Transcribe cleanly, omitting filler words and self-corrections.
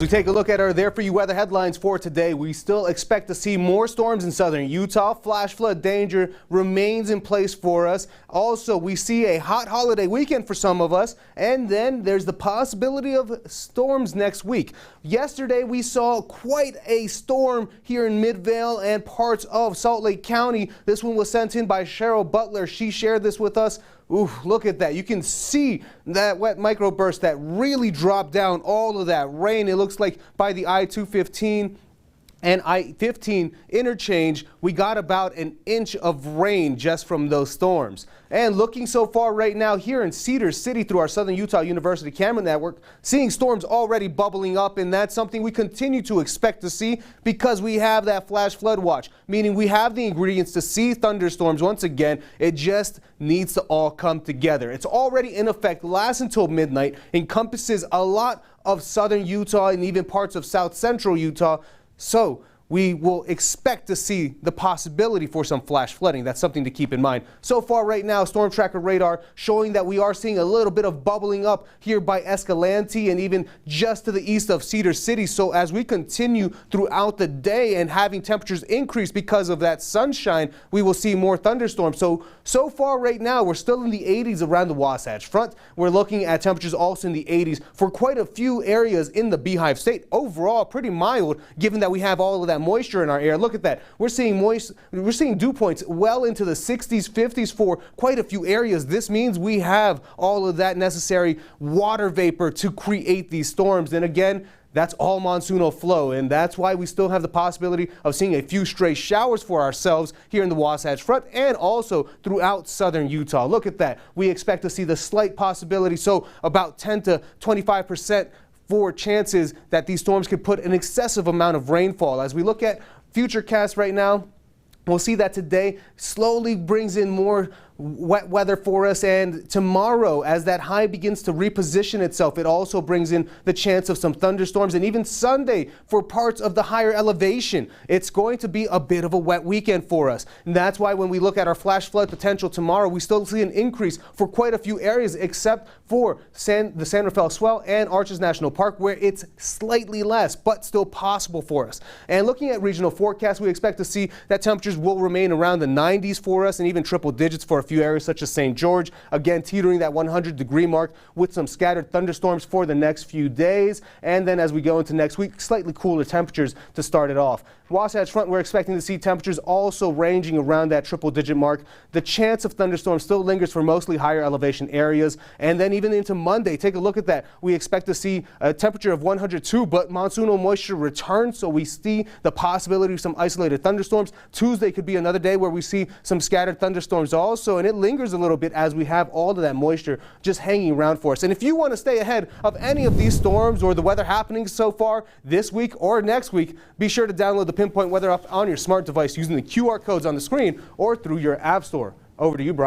We take a look at our There For You weather headlines for today. We still expect to see more storms in southern Utah. Flash flood danger remains in place for us. Also, we see a hot holiday weekend for some of us, and then there's the possibility of storms next week. Yesterday, we saw quite a storm here in Midvale and parts of Salt Lake County. This one was sent in by Cheryl Butler. She shared this with us. Ooh, look at that. You can see that wet microburst that really dropped down all of that rain. It looks like by the I-215 and I-15 interchange, we got about an inch of rain just from those storms. And looking so far right now here in Cedar City through our Southern Utah University camera network, seeing storms already bubbling up, and that's something we continue to expect to see because we have that flash flood watch, meaning we have the ingredients to see thunderstorms once again. It just needs to all come together. It's already in effect, lasts until midnight, encompasses a lot of southern Utah and even parts of south central Utah. So we will expect to see the possibility for some flash flooding. That's something to keep in mind. So far right now, storm tracker radar showing that we are seeing a little bit of bubbling up here by Escalante and even just to the east of Cedar City. So as we continue throughout the day and having temperatures increase because of that sunshine, we will see more thunderstorms. So far right now, we're still in the 80s around the Wasatch Front. We're looking at temperatures also in the 80s for quite a few areas in the Beehive State. Overall, pretty mild, given that we have all of that moisture in our air. Look at that. We're seeing dew points well into the 60s, 50s for quite a few areas. This means we have all of that necessary water vapor to create these storms. And again, that's all monsoonal flow, and that's why we still have the possibility of seeing a few stray showers for ourselves here in the Wasatch Front and also throughout southern Utah. Look at that. We expect to see the slight possibility, so about 10 to 25% for chances that these storms could put an excessive amount of rainfall. As we look at futurecast right now, we'll see that today slowly brings in more wet weather for us, and tomorrow, as that high begins to reposition itself, it also brings in the chance of some thunderstorms, and even Sunday for parts of the higher elevation. It's going to be a bit of a wet weekend for us, and that's why when we look at our flash flood potential tomorrow, we still see an increase for quite a few areas except for the San Rafael Swell and Arches National Park, where it's slightly less but still possible for us. And looking at regional forecasts, we expect to see that temperatures will remain around the 90s for us and even triple digits for a few areas such as St. George, again teetering that 100-degree mark with some scattered thunderstorms for the next few days. And then as we go into next week, slightly cooler temperatures to start it off. Wasatch Front, we're expecting to see temperatures also ranging around that triple-digit mark. The chance of thunderstorms still lingers for mostly higher elevation areas. And then even into Monday, take a look at that. We expect to see a temperature of 102, but monsoonal moisture returns, so we see the possibility of some isolated thunderstorms. Tuesday could be another day where we see some scattered thunderstorms also, and it lingers a little bit as we have all of that moisture just hanging around for us. And if you want to stay ahead of any of these storms or the weather happenings so far this week or next week, be sure to download the Pinpoint Weather app on your smart device using the QR codes on the screen or through your app store. Over to you, Brian.